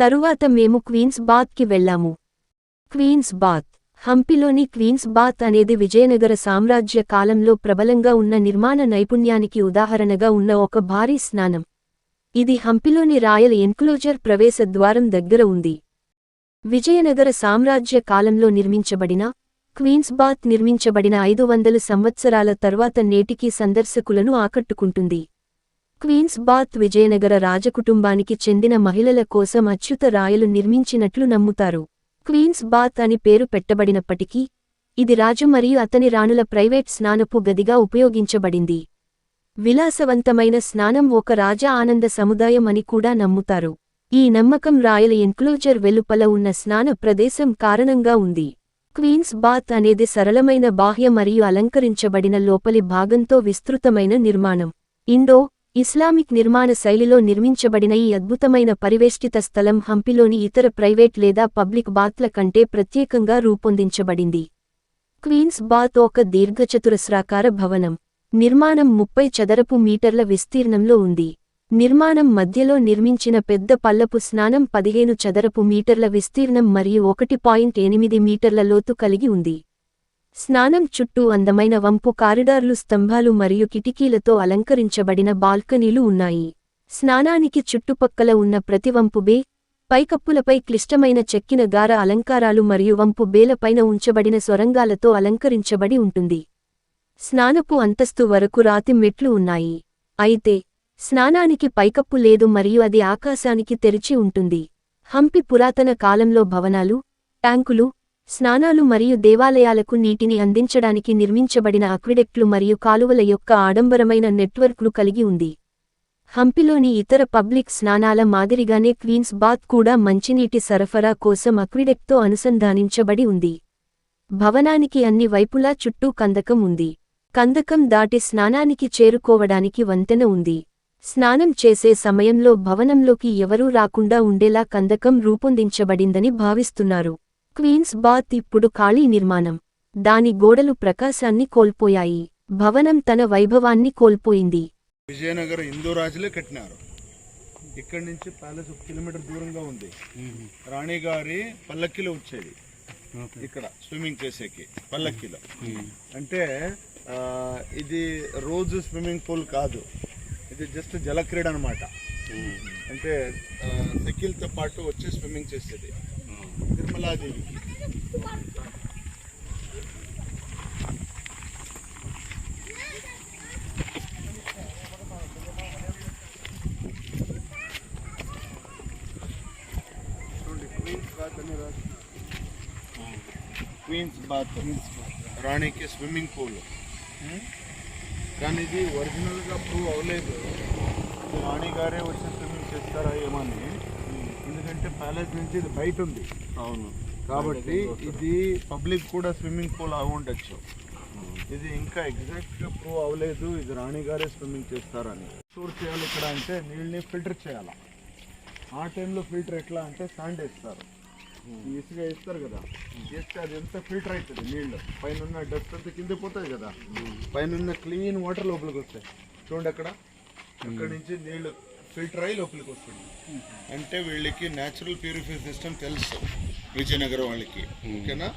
తరువాత మేము క్వీన్స్ బాత్కి వెళ్లాము. క్వీన్స్ బాత్ హంపిలోని క్వీన్స్ బాత్ అనేది విజయనగర సామ్రాజ్య కాలంలో ప్రబలంగా ఉన్న నిర్మాణ నైపుణ్యానికి ఉదాహరణగా ఉన్న ఒక భారీ స్నానం. ఇది హంపిలోని రాయల్ ఎన్క్లోజర్ ప్రవేశ ద్వారం దగ్గర ఉంది. విజయనగర సామ్రాజ్య కాలంలో నిర్మించబడిన క్వీన్స్ బాత్ నిర్మించబడిన 500 సంవత్సరాల తర్వాత నేటికీ సందర్శకులను ఆకట్టుకుంటుంది. క్వీన్స్ బాత్ విజయనగర రాజకుటుంబానికి చెందిన మహిళల కోసం అచ్యుత రాయలు నిర్మించినట్లు నమ్ముతారు. క్వీన్స్ బాత్ అని పేరు పెట్టబడినప్పటికీ ఇది రాజు మరియు అతని రాణుల ప్రైవేట్ స్నానపు గదిగా ఉపయోగించబడింది. విలాసవంతమైన స్నానం ఒక రాజా ఆనంద సముదాయం అని కూడా నమ్ముతారు. ఈ నమ్మకం రాయల్ ఎన్క్లోజర్ వెలుపల ఉన్న స్నాన ప్రదేశం కారణంగా ఉంది. క్వీన్స్ బాత్ అనేది సరళమైన బాహ్య మరియు అలంకరించబడిన లోపలి భాగంతో విస్తృతమైన నిర్మాణం. ఇస్లామిక్ నిర్మాణ శైలిలో నిర్మించబడిన ఈ అద్భుతమైన పరివేష్టిత స్థలం హంపిలోని ఇతర ప్రైవేట్ లేదా పబ్లిక్ బాత్ల కంటే ప్రత్యేకంగా రూపొందించబడింది. క్వీన్స్ బాత్ ఒక దీర్ఘచతురస్రాకార భవనం. నిర్మాణం 30 చదరపు మీటర్ల విస్తీర్ణంలో ఉంది. నిర్మాణం మధ్యలో నిర్మించిన పెద్ద పల్లపు స్నానం 15 చదరపు మీటర్ల విస్తీర్ణం మరియు 1.8 మీటర్ల లోతు కలిగి ఉంది. స్నానం చుట్టూ అందమైన వంపు కారిడార్లు, స్తంభాలు మరియు కిటికీలతో అలంకరించబడిన బాల్కనీలు ఉన్నాయి. స్నానానికి చుట్టుపక్కల ఉన్న ప్రతి వంపు బే, పైకప్పులపై క్లిష్టమైన చెక్కిన గార అలంకారాలు మరియు వంపు బేలపైన ఉంచబడిన సొరంగాలతో అలంకరించబడి ఉంటుంది. స్నానపు అంతస్తు వరకు రాతి మెట్లు ఉన్నాయి. అయితే స్నానానికి పైకప్పు లేదు మరియు అది ఆకాశానికి తెరిచి ఉంటుంది. హంపి పురాతన కాలంలో భవనాలు, ట్యాంకులు, స్నానాలు మరియు దేవాలయాలకు నీటిని అందించడానికి నిర్మించబడిన అక్విడెక్ట్లు మరియు కాలువల యొక్క ఆడంబరమైన నెట్వర్క్ను కలిగి ఉంది. హంపిలోని ఇతర పబ్లిక్ స్నానాల మాదిరిగానే క్వీన్స్ బాత్ కూడా మంచినీటి సరఫరా కోసం అక్విడెక్ట్తో అనుసంధానించబడి ఉంది. భవనానికి అన్ని వైపులా చుట్టూ కందకం ఉంది. కందకం దాటి స్నానానికి చేరుకోవడానికి వంతెన ఉంది. స్నానం చేసే సమయంలో భవనంలోకి ఎవరూ రాకుండా ఉండేలా కందకం రూపొందించబడిందని భావిస్తున్నారు. క్వీన్స్ బాత్ ఇప్పుడు ఖాళీ నిర్మాణం. దాని గోడలు ప్రకాశాన్ని కోల్పోయాయి. భవనం తన వైభవాన్ని కోల్పోయింది. విజయనగర హిందూ రాజులే కట్టినారు. ఇక్కడి నుంచి ప్యాలెస్ 1 కిలోమీటర్ దూరంగా ఉంది. రాణిగారి పల్లక్కిలో వచ్చేది ఇక్కడ స్విమ్మింగ్ చేసేకి పల్లక్కిలో. అంటే ఇది రోజు స్విమ్మింగ్ పూల్ కాదు, ఇది జస్ట్ జలక్రీడ అనమాట. అంటే సైకిల్తో పాటు వచ్చి స్విమ్మింగ్ చేసేది తిరుమలాదేవికి. క్వీన్స్ బాత్ రాణికి స్విమ్మింగ్ పూల్. కానీ ఇది ఒరిజినల్గా ప్రూవ్ అవ్వలేదు. రాణి గారే వచ్చి స్విమ్మింగ్ చేస్తారా ఏమని. ఎందుకంటే ప్యాలెస్ నుంచి ఇది బయట ఉంది. అవును, కాబట్టి ఇది పబ్లిక్ కూడా స్విమ్మింగ్ పూల్ అవి ఉండొచ్చు. ఇది ఇంకా ఎగ్జాక్ట్గా ప్రూవ్ అవ్వలేదు ఇది రాణి గారే స్విమ్మింగ్ చేస్తారని. స్టోర్ చేయాలి ఇక్కడ అంటే నీళ్ళని ఫిల్టర్ చేయాలి. ఆ టైంలో ఫిల్టర్ ఎట్లా అంటే శాండ్ వేస్తారు, ఇసుక వేస్తారు కదా, వేస్తే అది ఎంత ఫిల్టర్ అవుతుంది నీళ్ళు. పైన డస్ట్ అంతా కింద పోతుంది కదా, పైన క్లీన్ వాటర్ లోపలికి వస్తాయి. చూడండి అక్కడి నుంచి నీళ్ళు ఫిల్టర్ అయ్యి లోపలికి వస్తుంది. అంటే వీళ్ళకి న్యాచురల్ ప్యూరిఫై సిస్టమ్ తెలుసు విజయనగరం వాళ్ళకి. ఓకేనా.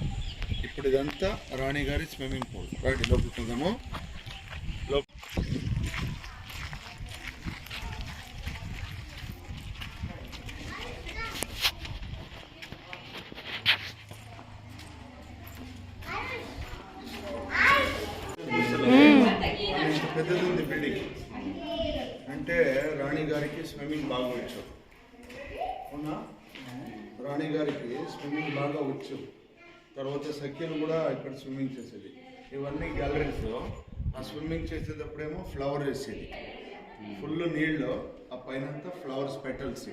ఇప్పుడు ఇదంతా రాణిగారి స్విమ్మింగ్ పూల్. రైట్, లోపలికి వెళ్దాము. పెద్దది ఉంది బిల్డింగ్. అంటే రాణి గారికి స్విమ్మింగ్ బాగా వచ్చు. అవునా, రాణి గారికి స్విమ్మింగ్ బాగా వచ్చు. తర్వాత సఖ్యలు కూడా ఇక్కడ స్విమ్మింగ్ చేసేది. ఇవన్నీ గ్యాలరీస్. ఆ స్విమ్మింగ్ చేసేటప్పుడేమో ఫ్లవర్ వేసేది. ఫుల్ నీళ్ళు, ఆ పైనంతా ఫ్లవర్స్ పెటల్స్.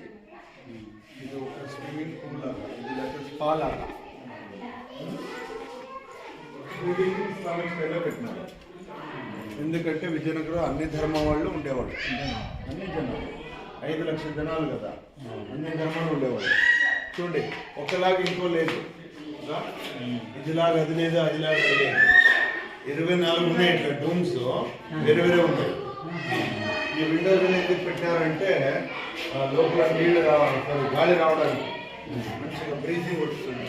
ఇది ఒక స్విమ్మింగ్ పూల్ లాగా, ఇది లేకపోతే స్పా లాగా. ఇస్లామిక్ స్టైల్లో పెట్టినారు. ఎందుకంటే విజయనగరం అన్ని ధర్మం వాళ్ళు ఉండేవాళ్ళు. అన్ని జనాలు 5 లక్షల జనాలు కదా, అన్ని ధర్మాలు ఉండేవాళ్ళు. చూడండి, ఒకలాగా ఇంకో లేదు. ఇదిలాగా అది లేదు, అదిలాగా అది లేదు. 24 ఉన్నాయి ఇట్లా డూమ్స్, వేరే వేరే ఉన్నాయి. ఈ ఈ విండోస్ ఎందుకు పెట్టారంటే లోపల నీళ్లు రావాలి, గాలి రావడానికి మంచిగా బ్రీజింగ్ వస్తుంది.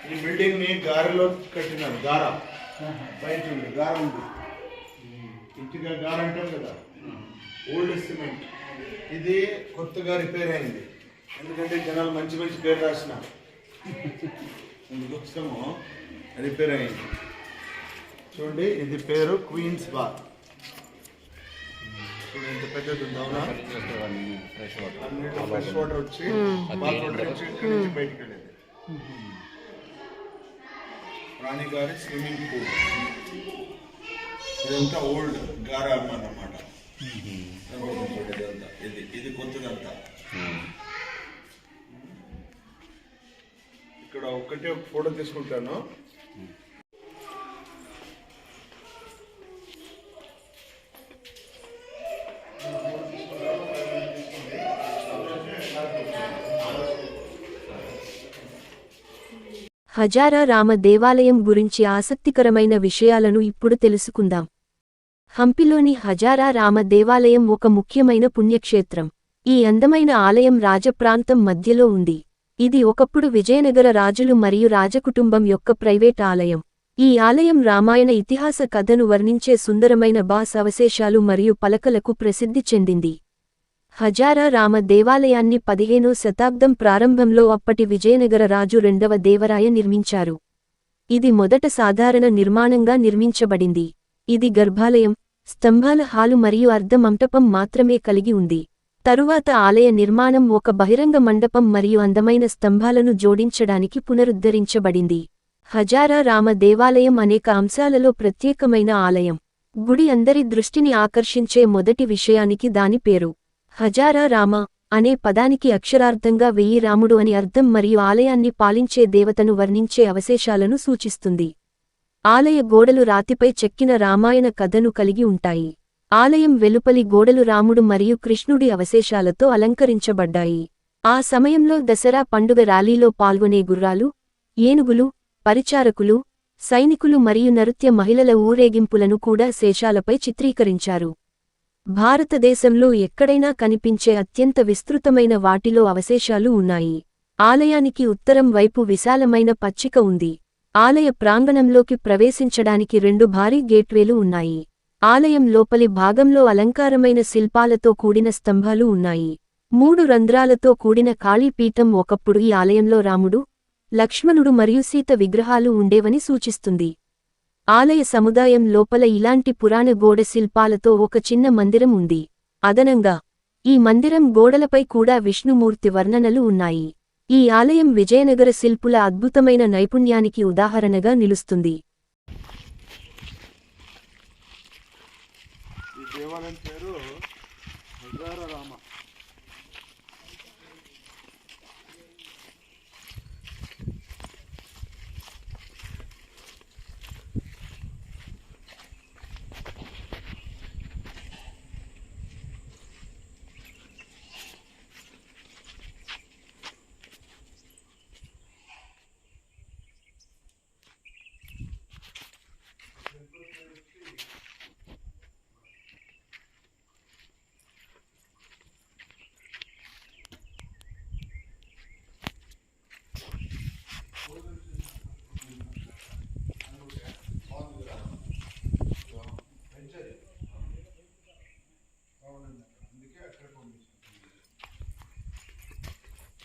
ఈ బిల్డింగ్ ని గారెలో కట్టినారు. గార బయట ఉంది, గార ఉంది. ఇంటిగా గార అంటాం కదా, ఓల్డ్ సిమెంట్. ఇది కొత్తగా రిపేర్ అయింది, ఎందుకంటే జనాలు మంచి మంచి పేరు రాసినారు, అందుకోసము రిపేర్ అయింది. చూడండి, ఇది పేరు క్వీన్స్ బాత్. చూడండి ఎంత పెద్దది ఉంది, అవునా? అన్నిట్లో ఫ్రెష్ వాటర్ వచ్చి బాత్ వాటర్ వచ్చి ఇక్కడి నుంచి బయటికి వెళ్ళేది. రాణి గారి స్విమ్మింగ్ పూల్. ఇదంతా ఓల్డ్ గారామ్ అన్నమాట. ఇది కొత్తదంతా. ఇక్కడ ఒక్కటే ఒక ఫోటో తీసుకుంటాను. హజారా రామ దేవాలయం గురించి ఆసక్తికరమైన విషయాలను ఇప్పుడు తెలుసుకుందాం. హంపిలోని హజారా రామ దేవాలయం ఒక ముఖ్యమైన పుణ్యక్షేత్రం. ఈ అందమైన ఆలయం రాజప్రాంతం మధ్యలో ఉంది. ఇది ఒకప్పుడు విజయనగర రాజులు మరియు రాజకుటుంబం యొక్క ప్రైవేట్ ఆలయం. ఈ ఆలయం రామాయణ ఇతిహాస కథను వర్ణించే సుందరమైన బాస్ అవశేషాలు మరియు పలకలకు ప్రసిద్ధి చెందింది. హజారా రామ దేవాలయాన్ని 15వ శతాబ్దం ప్రారంభంలో అప్పటి విజయనగర రాజు రెండవ దేవరాయ నిర్మించారు. ఇది మొదట సాధారణ నిర్మాణంగా నిర్మించబడింది. ఇది గర్భాలయం, స్తంభాల హాలు మరియు అర్ధ మంటపం మాత్రమే కలిగి ఉంది. తరువాత ఆలయ నిర్మాణం ఒక బహిరంగ మండపం మరియు అందమైన స్తంభాలను జోడించడానికి పునరుద్ధరించబడింది. హజారా రామ దేవాలయం అనేక అంశాలలో ప్రత్యేకమైన ఆలయం. గుడి అందరి దృష్టిని ఆకర్షించే మొదటి విషయానికి దాని పేరు. హజారా రామ అనే పదానికి అక్షరార్థంగా 1000 రాముడు అని అర్థం మరియు ఆలయాన్ని పాలించే దేవతను వర్ణించే అవశేషాలను సూచిస్తుంది. ఆలయ గోడలు రాతిపై చెక్కిన రామాయణ కథను కలిగి ఉంటాయి. ఆలయం వెలుపలి గోడలు రాముడు మరియు కృష్ణుడి అవశేషాలతో అలంకరించబడ్డాయి. ఆ సమయంలో దసరా పండుగ ర్యాలీలో పాల్గొనే గుర్రాలు, ఏనుగులు, పరిచారకులు, సైనికులు మరియు నృత్య మహిళల ఊరేగింపులను కూడా శేషాలపై చిత్రీకరించారు. భారతదేశంలో ఎక్కడైనా కనిపించే అత్యంత విస్తృతమైన వాటిలో అవశేషాలు ఉన్నాయి. ఆలయానికి ఉత్తరం వైపు విశాలమైన పచ్చిక ఉంది. ఆలయ ప్రాంగణంలోకి ప్రవేశించడానికి 2 భారీ గేట్వేలు ఉన్నాయి. ఆలయం లోపలి భాగంలో అలంకారమైన శిల్పాలతో కూడిన స్తంభాలు ఉన్నాయి. 3 రంధ్రాలతో కూడిన ఖాళీ పీఠం ఒకప్పుడు ఈ ఆలయంలో రాముడు, లక్ష్మణుడు మరియు సీత విగ్రహాలు ఉండేవని సూచిస్తుంది. ఆలయ సముదాయం లోపల ఇలాంటి పురాణ గోడ శిల్పాలతో ఒక చిన్న మందిరం ఉంది. అదనంగా ఈ మందిరం గోడలపై కూడా విష్ణుమూర్తి వర్ణనలు ఉన్నాయి. ఈ ఆలయం విజయనగర శిల్పుల అద్భుతమైన నైపుణ్యానికి ఉదాహరణగా నిలుస్తుంది. ఈ దేవాలయం పేరు హజారా రామ.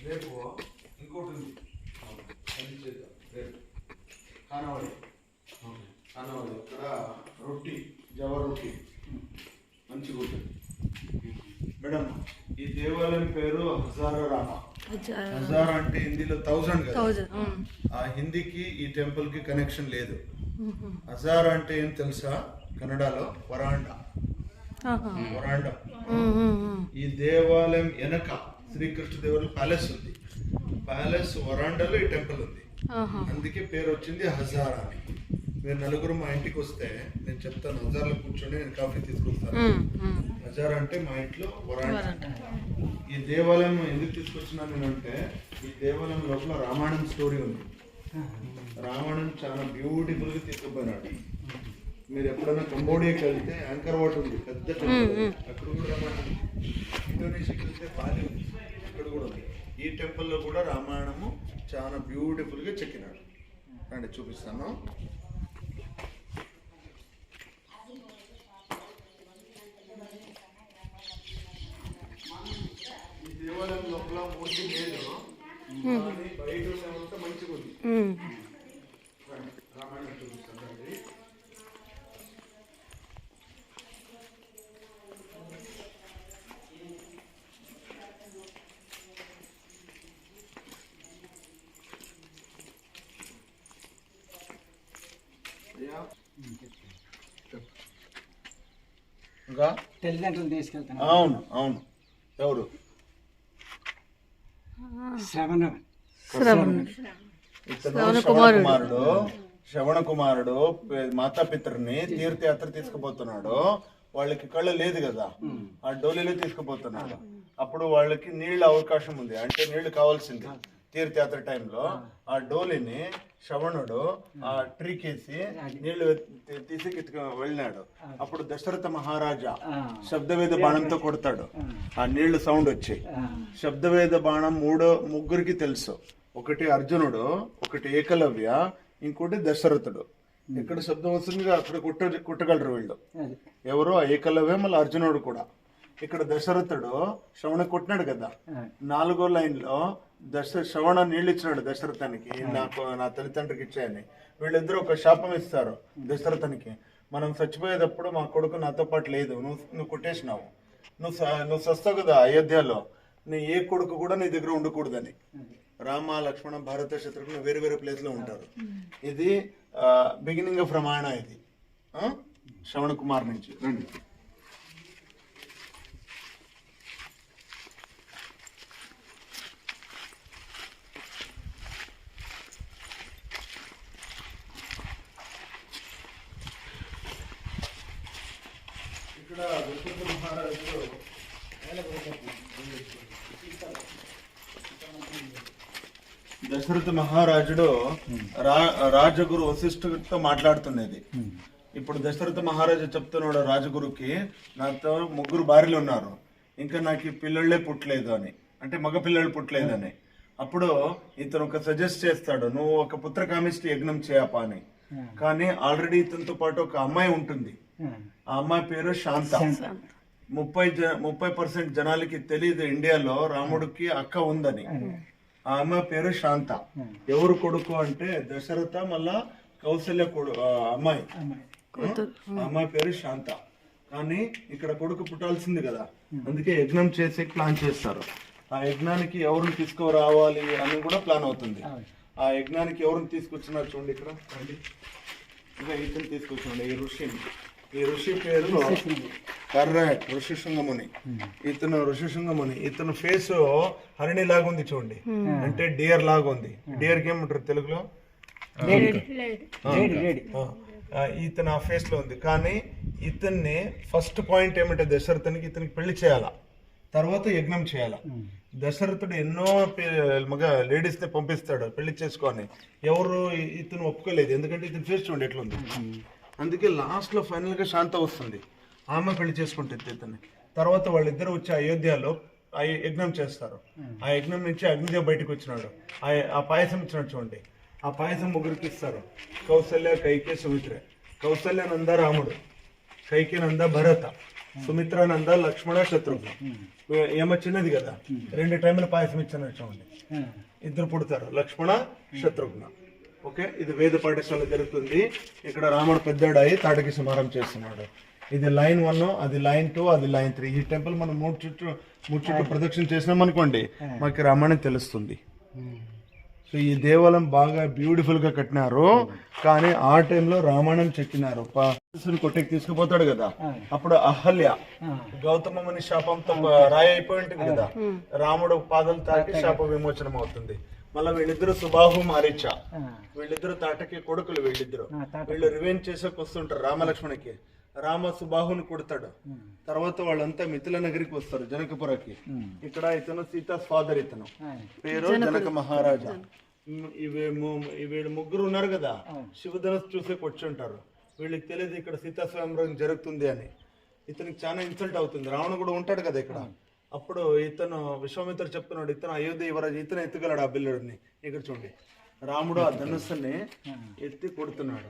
రేపు ఇంకోటి ఉంది, అది చేద్దాం. రేపు ఖానావళి ఇక్కడ రొట్టి, జవ రొట్టి మంచిగా ఉంటుంది. మేడం, ఈ దేవాలయం పేరు హజారా రామ. హజారా అంటే హిందీలో 1000 కదా. ఆ హిందీకి ఈ టెంపుల్ కి కనెక్షన్ లేదు. హజారా అంటే ఏం తెలుసా? కన్నడలో వరాండా. ఈ దేవాలయం వెనక శ్రీకృష్ణదేవరాయల ప్యాలెస్ ఉంది. ప్యాలెస్ వరాండాలో ఈ టెంపుల్ ఉంది. అందుకే పేరు వచ్చింది హజారా అని. మీరు నలుగురు మా ఇంటికి వస్తే నేను చెప్తాను, హజార్లో కూర్చొని నేను కాఫీ తీసుకొస్తాను. హజారా అంటే మా ఇంట్లో వరాండా. ఈ దేవాలయం ఎందుకు తీసుకొచ్చినా నేనంటే, ఈ దేవాలయం లోపల రామాయణం స్టోరీ ఉంది. రామాయణం చాలా బ్యూటిఫుల్గా తీసుకుపోయినాడు. మీరు ఎప్పుడైనా కంబోడియాకి వెళ్తే యాంకర్ వాట్ ఉంది పెద్ద టెంపుల్, అక్కడ కూడా రామాయణం. ఇండోనేషియాకి వెళ్తే బాలి ఉంది, అక్కడ కూడా ఉంది. ఈ టెంపుల్లో కూడా రామాయణము చాలా బ్యూటిఫుల్గా చెక్కినాడు. రండి చూపిస్తాను. ఈ దేవాలయం లోపల మూర్తి లేదు, కానీ బయట ఉన్నంత మంచిగా ఉంది. రామాయణం చూపిస్తాను రండి. ఇంకా తల్లిదండ్రులు తీసుకెళ్తాను. అవును అవును. ఎవరు? శ్రవణ కుమారుడు మాతాపితృని తీర్థయాత్ర తీసుకుపోతున్నాడు. వాళ్ళకి కళ్ళు లేదు కదా, ఆ డోలీలో తీసుకుపోతున్నాడు. అప్పుడు వాళ్ళకి నీళ్ళ అవకాశం ఉంది, అంటే నీళ్లు కావాల్సింది తీర్థయాత్ర టైంలో. ఆ డోలీని శ్రవణుడు ఆ ట్రీకేసి నీళ్లు తీసి వెళ్ళినాడు. అప్పుడు దశరథ మహారాజా శబ్దవేద బాణంతో కొడతాడు, ఆ నీళ్లు సౌండ్ వచ్చి. శబ్దవేద బాణం ముగ్గురికి తెలుసు. ఒకటి అర్జునుడు, ఒకటి ఏకలవ్య, ఇంకోటి దశరథుడు. ఎక్కడ శబ్దం వస్తుంది అక్కడ కుట్టగలరు వీళ్ళు. ఎవరు? ఆ ఏకలవ్య, మళ్ళీ అర్జునుడు కూడా. ఇక్కడ దశరథుడు శ్రవణ కొట్టినాడు కదా, 4వ లైన్లో శ్రవణ నీళ్ళు ఇచ్చినాడు దశరథానికి, నా తల్లిదండ్రికి ఇచ్చాయని. వీళ్ళిద్దరూ ఒక శాపం ఇస్తారు దశరథానికి. మనం చచ్చిపోయేటప్పుడు మా కొడుకు నాతో పాటు లేదు, నువ్వు కొట్టేసినావు, నువ్వు సస్తావు కదా అయోధ్యలో, నీ ఏ కొడుకు కూడా నీ దగ్గర ఉండకూడదని. రామ, లక్ష్మణ, భారత, శత్రుఘ్న వేరే వేరే ప్లేస్ లో ఉంటారు. ఇది బిగినింగ్ ఆఫ్ రామాయణ. ఇది శ్రవణ కుమార్ నుంచి. రండి. ఇక్కడ దశరథ మహారాజు రాజగురు వశిష్ఠుడితో మాట్లాడుతున్నది. ఇప్పుడు దశరథ మహారాజు చెప్తున్నాడు రాజగురుకి, నాతో 3 భార్యలు ఉన్నారు, ఇంకా నాకు ఈ పిల్లళ్ళే పుట్టలేదు అని, అంటే మగ పిల్లలు పుట్టలేదని. అప్పుడు ఇతను ఒక సజెస్ట్ చేస్తాడు, నువ్వు ఒక పుత్రకామిష్టి యజ్ఞం చేయపా అని. కానీ ఆల్రెడీ ఇతనితో పాటు ఒక అమ్మాయి ఉంటుంది. ఆ అమ్మాయి పేరు శాంత. 30% జనాలకి తెలియదు ఇండియాలో రాముడికి అక్క ఉందని. ఆ అమ్మాయి పేరు శాంత. ఎవరు కొడుకు అంటే దశరథ, మళ్ళా కౌశల్య అమ్మాయి. అమ్మాయి పేరు శాంత. కానీ ఇక్కడ కొడుకు పుట్టాల్సింది కదా, అందుకే యజ్ఞం చేసే ప్లాన్ చేస్తారు. ఆ యజ్ఞానికి ఎవరిని తీసుకురావాలి అని కూడా ప్లాన్ అవుతుంది. ఆ యజ్ఞానికి ఎవరిని తీసుకొచ్చినారు చూడండి ఇక్కడ. ఇంకా ఇతను తీసుకొచ్చినాడు ఈ ఋషి పేరు కర్రాట్, ఋషిశృంగముని. ఇతను ఋషిశృంగముని. ఇతను ఫేస్ హరిణి లాగా ఉంది చూడండి, అంటే డియర్ లాగా ఉంది. డియర్ కి ఏమంటారు తెలుగులో? ఇతను ఆ ఫేస్ లో ఉంది. కానీ ఇతన్ని ఫస్ట్ పాయింట్ ఏమంటే దశరథునికి ఇతనికి పెళ్లి చేయాలా, తర్వాత యజ్ఞం చేయాలా. దశరథుడు ఎన్నో మగ లేడీస్ ని పంపిస్తాడు పెళ్లి చేసుకొని, ఎవరు ఇతను ఒప్పుకోలేదు. ఎందుకంటే ఇతను ఫేస్ చూడండి ఎట్లుంది. అందుకే లాస్ట్ లో ఫైనల్ గా శాంత వస్తుంది, ఆమె పెళ్లి చేసుకుంటుంది ఇతన్ని. తర్వాత వాళ్ళిద్దరు వచ్చి అయోధ్యలో ఆ యజ్ఞం చేస్తారు. ఆ యజ్ఞం నుంచి అగ్నిదేవ్ బయటకు వచ్చినాడు. ఆ పాయసం ఇచ్చినాడు చూడండి. ఆ పాయసం 3కి ఇస్తారు, కౌసల్య, కైకే, సుమిత్ర. కౌసల్య నంద రాముడు, కైకే నంద భరత, సుమిత్ర నంద లక్ష్మణ, శత్రుఘ్న. ఏమో చిన్నది కదా, 2 టైంల పాయసం ఇచ్చినాడు చూడండి. 2 పుడతారు, లక్ష్మణ, శత్రుఘ్న. ఓకే, ఇది వేద పాఠశాల జరుగుతుంది. ఇక్కడ రాముడు పెద్దడాయి తాటకి సమారం చేస్తున్నాడు. ఇది లైన్ 1, అది లైన్ 2, అది లైన్ 3. ఈ టెంపుల్ మనం 3 చుట్టూ ప్రదక్షిణ చేసినాం అనుకోండి, మాకు రామాయణం తెలుస్తుంది. సో ఈ దేవాలయం బాగా బ్యూటిఫుల్ గా కట్టినారు. కానీ ఆ టైంలో రామాయణం చెక్కినారు. కొట్టెకి తీసుకుపోతాడు కదా, అప్పుడు అహల్య గౌతమ ముని శాపంతో రాయి అయిపోయి ఉంటుంది కదా, రాముడు పాదాలు తాకి శాప విమోచనం అవుతుంది. మళ్ళీ వీళ్ళిద్దరు సుబాహు, మారీచ, వీళ్ళిద్దరు తాటకి కొడుకులు. వీళ్ళు రివెంజ్ చేసేకి వస్తుంటారు రామలక్ష్మణికి. రామ సుబాహుని కొడతాడు. తర్వాత వాళ్ళంతా మిథిల నగరికి వస్తారు, జనకపురకి. ఇక్కడ ఇతను సీతాస్ ఫాదర్, ఇతను పేరు జనక మహారాజా. వీళ్ళు 3 ఉన్నారు కదా, శివధనస్సు చూసేకి వచ్చి ఉంటారు. వీళ్ళకి తెలియదు ఇక్కడ సీతా స్వయంవరం జరుగుతుంది అని. ఇతనికి చాలా ఇన్సల్ట్ అవుతుంది. రావణ కూడా ఉంటాడు కదా ఇక్కడ. అప్పుడు ఇతను విశ్వామిత్రుడు చెప్తున్నాడు, ఇతను అయోధ్య యువరాజు, ఇతను ఎత్తుగలడు ఆ బిల్లుడిని. ఇక్కడ చూడండి, రాముడు ఆ ధనుస్సుని ఎత్తి కొడుతున్నాడు.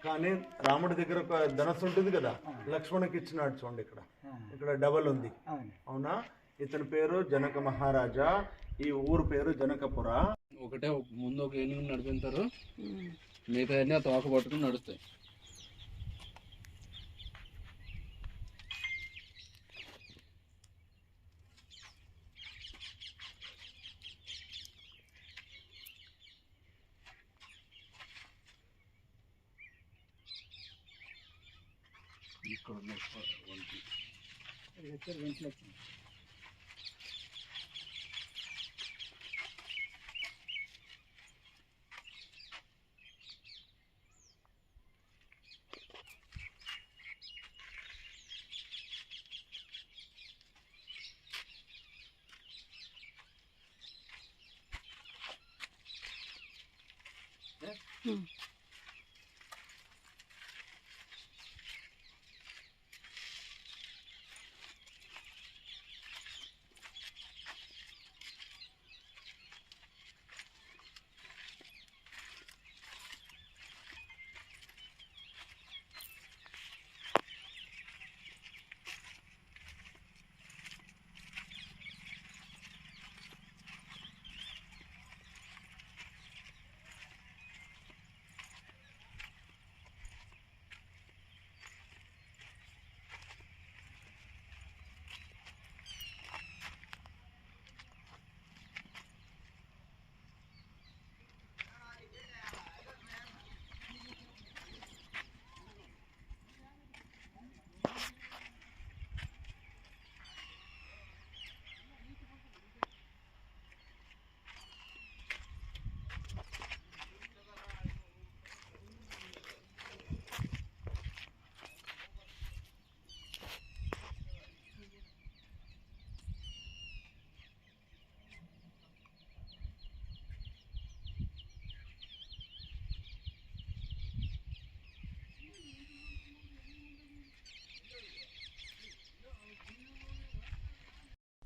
కానీ రాముడి దగ్గర ఒక ధనుస్సు ఉంటుంది కదా, లక్ష్మణుకి ఇచ్చినాడు. చూడండి ఇక్కడ, ఇక్కడ డబల్ ఉంది. అవునా? ఇతని పేరు జనక మహారాజా, ఈ ఊరు పేరు జనకపుర. ఒకటే ముందు ఒక ఏనుగు నడిపిస్తారు, మిగతా అన్ని ఆ తోక పట్టుకుని నడుస్తాయి. ఇక్కడ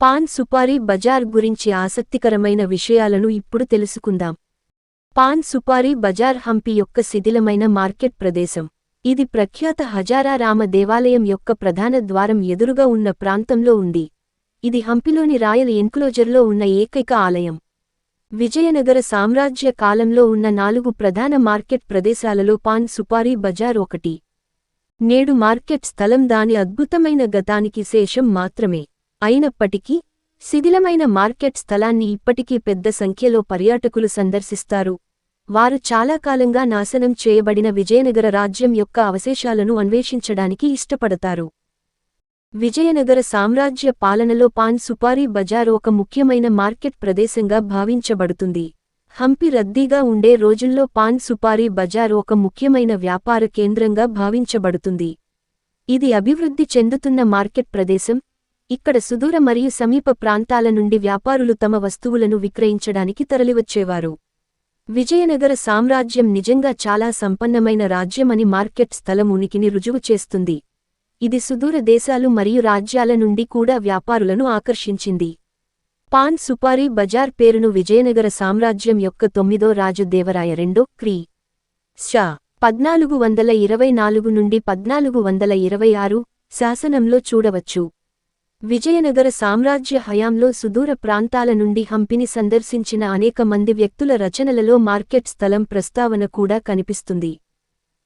పాన్ సుపారీ బజార్ గురించి ఆసక్తికరమైన విషయాలను ఇప్పుడు తెలుసుకుందాం. పాన్ సుపారీ బజార్ హంపి యొక్క శిథిలమైన మార్కెట్ ప్రదేశం. ఇది ప్రఖ్యాత హజారా రామ దేవాలయం యొక్క ప్రధాన ద్వారం ఎదురుగా ఉన్న ప్రాంతంలో ఉంది. ఇది హంపిలోని రాయల్ ఎన్క్లోజర్లో ఉన్న ఏకైక ఆలయం. విజయనగర సామ్రాజ్య కాలంలో ఉన్న 4 ప్రధాన మార్కెట్ ప్రదేశాలలో పాన్ సుపారీ బజార్ ఒకటి. నేడు మార్కెట్ స్థలం దాని అద్భుతమైన గతానికి శేషం మాత్రమే. అయినప్పటికీ శిథిలమైన మార్కెట్ స్థలాన్ని ఇప్పటికీ పెద్ద సంఖ్యలో పర్యాటకులు సందర్శిస్తారు. వారు చాలా కాలంగా నాశనం చేయబడిన విజయనగర రాజ్యం యొక్క అవశేషాలను అన్వేషించడానికి ఇష్టపడతారు. విజయనగర సామ్రాజ్య పాలనలో పాన్ సుపారీ బజార్ ఒక ముఖ్యమైన మార్కెట్ ప్రదేశంగా భావించబడుతుంది. హంపి రద్దీగా ఉండే రోజుల్లో పాన్ సుపారీ బజార్ ఒక ముఖ్యమైన వ్యాపార కేంద్రంగా భావించబడుతుంది. ఇది అభివృద్ధి చెందుతున్న మార్కెట్ ప్రదేశం. ఇక్కడ సుదూర మరియు సమీప ప్రాంతాల నుండి వ్యాపారులు తమ వస్తువులను విక్రయించడానికి తరలివచ్చేవారు. విజయనగర సామ్రాజ్యం నిజంగా చాలా సంపన్నమైన రాజ్యమని మార్కెట్ స్థలం ఉనికిని రుజువు చేస్తుంది. ఇది సుదూర దేశాలు మరియు రాజ్యాల నుండి కూడా వ్యాపారులను ఆకర్షించింది. పాన్ సుపారీ బజార్ పేరును విజయనగర సామ్రాజ్యం యొక్క 9వ రాజు దేవరాయ II క్రీ. శ. 1424 నుండి 1426 శాసనంలో చూడవచ్చు. విజయనగర సామ్రాజ్య హయాంలో సుదూర ప్రాంతాల నుండి హంపిని సందర్శించిన అనేక మంది వ్యక్తుల రచనలలో మార్కెట్ స్థలం ప్రస్తావన కూడా కనిపిస్తుంది.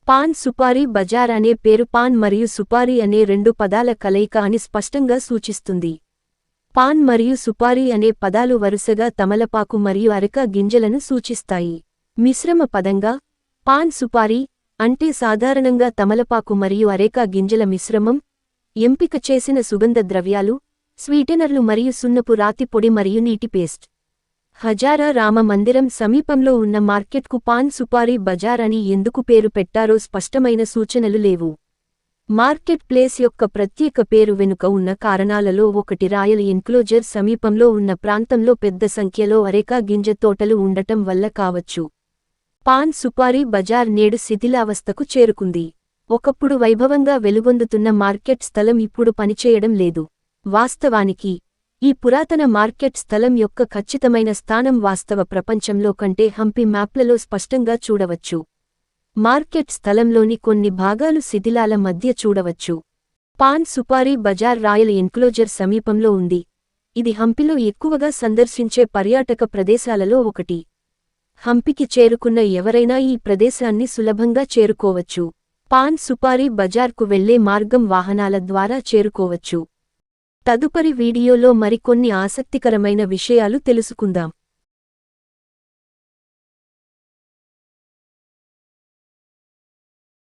పాన్ సుపారీ బజార్ అనే పేరు పాన్ మరియు సుపారీ అనే 2 పదాల కలయిక అని స్పష్టంగా సూచిస్తుంది. పాన్ మరియు సుపారీ అనే పదాలు వరుసగా తమలపాకు మరియు అరెక గింజలను సూచిస్తాయి. మిశ్రమ పదంగా పాన్ సుపారీ అంటే సాధారణంగా తమలపాకు మరియు అరెక గింజల మిశ్రమం, ఎంపిక చేసిన సుగంధ ద్రవ్యాలు, స్వీటెనర్లు మరియు సున్నపు రాతి పొడి మరియు నీటి పేస్ట్. హజారా రామ మందిరం సమీపంలో ఉన్న మార్కెట్కు పాన్ సుపారీ బజార్ అని ఎందుకు పేరు పెట్టారో స్పష్టమైన సూచనలు లేవు. మార్కెట్ ప్లేస్ యొక్క ప్రత్యేక పేరు వెనుక ఉన్న కారణాలలో ఒకటి రాయల్ ఎన్క్లోజర్ సమీపంలో ఉన్న ప్రాంతంలో పెద్ద సంఖ్యలో అరెకా గింజ తోటలు ఉండటం వల్ల కావచ్చు. పాన్ సుపారీ బజార్ నేడు శిథిలావస్థకు చేరుకుంది. ఒకప్పుడు వైభవంగా వెలుగొందుతున్న మార్కెట్ స్థలం ఇప్పుడు పనిచేయడం లేదు. వాస్తవానికి ఈ పురాతన మార్కెట్ స్థలం యొక్క ఖచ్చితమైన స్థానం వాస్తవ ప్రపంచంలో కంటే హంపి మ్యాప్లలో స్పష్టంగా చూడవచ్చు. మార్కెట్ స్థలంలోని కొన్ని భాగాలు శిథిలాల మధ్య చూడవచ్చు. పాన్ సుపారీ బజార్ రాయల్ ఎన్క్లోజర్ సమీపంలో ఉంది. ఇది హంపిలో ఎక్కువగా సందర్శించే పర్యాటక ప్రదేశాలలో ఒకటి. హంపికి చేరుకున్న ఎవరైనా ఈ ప్రదేశాన్ని సులభంగా చేరుకోవచ్చు. పాన్ సుపారీ బజార్కు వెళ్లే మార్గం వాహనాల ద్వారా చేరుకోవచ్చు. తదుపరి వీడియోలో మరికొన్ని ఆసక్తికరమైన విషయాలు తెలుసుకుందాం.